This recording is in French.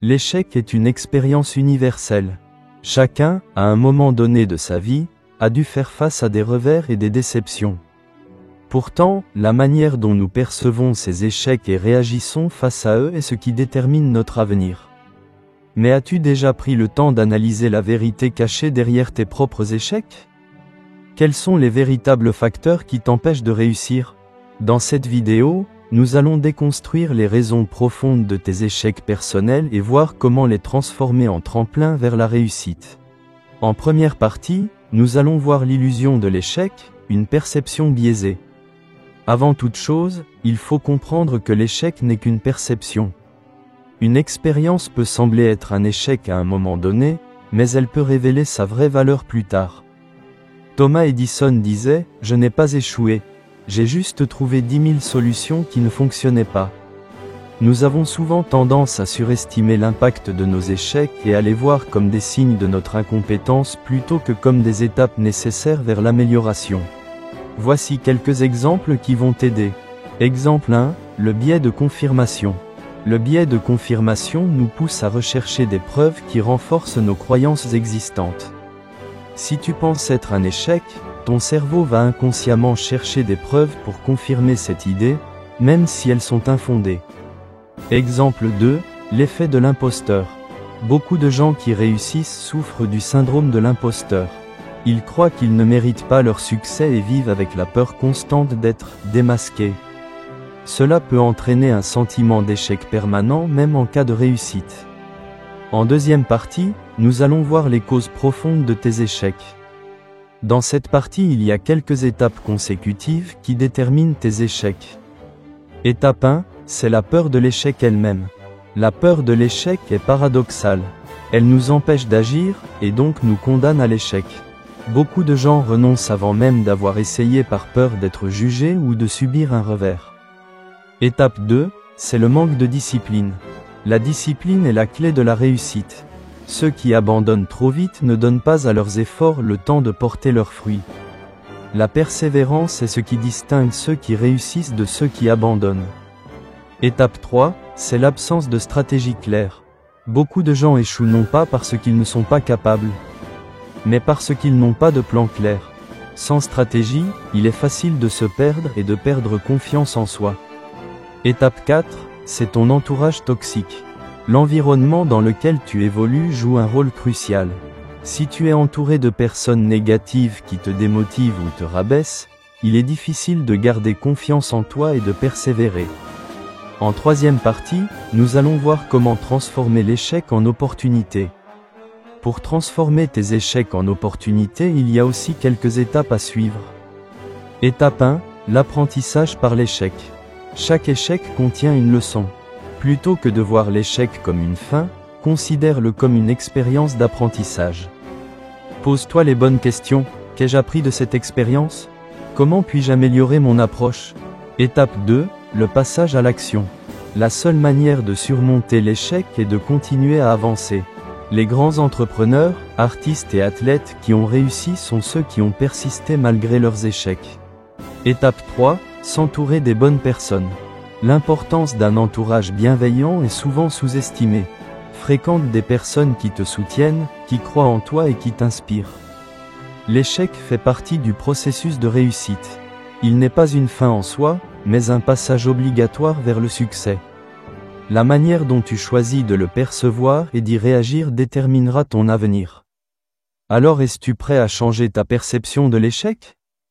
L'échec est une expérience universelle. Chacun, à un moment donné de sa vie, a dû faire face à des revers et des déceptions. Pourtant, la manière dont nous percevons ces échecs et réagissons face à eux est ce qui détermine notre avenir. Mais as-tu déjà pris le temps d'analyser la vérité cachée derrière tes propres échecs? Quels sont les véritables facteurs qui t'empêchent de réussir? Dans cette vidéo, nous allons déconstruire les raisons profondes de tes échecs personnels et voir comment les transformer en tremplin vers la réussite. En première partie, nous allons voir l'illusion de l'échec, une perception biaisée. Avant toute chose, il faut comprendre que l'échec n'est qu'une perception. Une expérience peut sembler être un échec à un moment donné, mais elle peut révéler sa vraie valeur plus tard. Thomas Edison disait « Je n'ai pas échoué. J'ai juste trouvé 10 000 solutions qui ne fonctionnaient pas ». Nous avons souvent tendance à surestimer l'impact de nos échecs et à les voir comme des signes de notre incompétence plutôt que comme des étapes nécessaires vers l'amélioration. Voici quelques exemples qui vont t'aider. Exemple 1, le biais de confirmation. Le biais de confirmation nous pousse à rechercher des preuves qui renforcent nos croyances existantes. Si tu penses être un échec, ton cerveau va inconsciemment chercher des preuves pour confirmer cette idée, même si elles sont infondées. Exemple 2, l'effet de l'imposteur. Beaucoup de gens qui réussissent souffrent du syndrome de l'imposteur. Ils croient qu'ils ne méritent pas leur succès et vivent avec la peur constante d'être démasqués. Cela peut entraîner un sentiment d'échec permanent même en cas de réussite. En deuxième partie, nous allons voir les causes profondes de tes échecs. Dans cette partie, il y a quelques étapes consécutives qui déterminent tes échecs. Étape 1, c'est la peur de l'échec elle-même. La peur de l'échec est paradoxale. Elle nous empêche d'agir, et donc nous condamne à l'échec. Beaucoup de gens renoncent avant même d'avoir essayé par peur d'être jugés ou de subir un revers. Étape 2, c'est le manque de discipline. La discipline est la clé de la réussite. Ceux qui abandonnent trop vite ne donnent pas à leurs efforts le temps de porter leurs fruits. La persévérance est ce qui distingue ceux qui réussissent de ceux qui abandonnent. Étape 3, c'est l'absence de stratégie claire. Beaucoup de gens échouent non pas parce qu'ils ne sont pas capables, mais parce qu'ils n'ont pas de plan clair. Sans stratégie, il est facile de se perdre et de perdre confiance en soi. Étape 4, c'est ton entourage toxique. L'environnement dans lequel tu évolues joue un rôle crucial. Si tu es entouré de personnes négatives qui te démotivent ou te rabaissent, il est difficile de garder confiance en toi et de persévérer. En troisième partie, nous allons voir comment transformer l'échec en opportunité. Pour transformer tes échecs en opportunités, il y a aussi quelques étapes à suivre. Étape 1, l'apprentissage par l'échec. Chaque échec contient une leçon. Plutôt que de voir l'échec comme une fin, considère-le comme une expérience d'apprentissage. Pose-toi les bonnes questions. Qu'ai-je appris de cette expérience? Comment puis-je améliorer mon approche? Étape 2, le passage à l'action. La seule manière de surmonter l'échec est de continuer à avancer. Les grands entrepreneurs, artistes et athlètes qui ont réussi sont ceux qui ont persisté malgré leurs échecs. Étape 3, s'entourer des bonnes personnes. L'importance d'un entourage bienveillant est souvent sous-estimée. Fréquente des personnes qui te soutiennent, qui croient en toi et qui t'inspirent. L'échec fait partie du processus de réussite. Il n'est pas une fin en soi, mais un passage obligatoire vers le succès. La manière dont tu choisis de le percevoir et d'y réagir déterminera ton avenir. Alors es-tu prêt à changer ta perception de l'échec?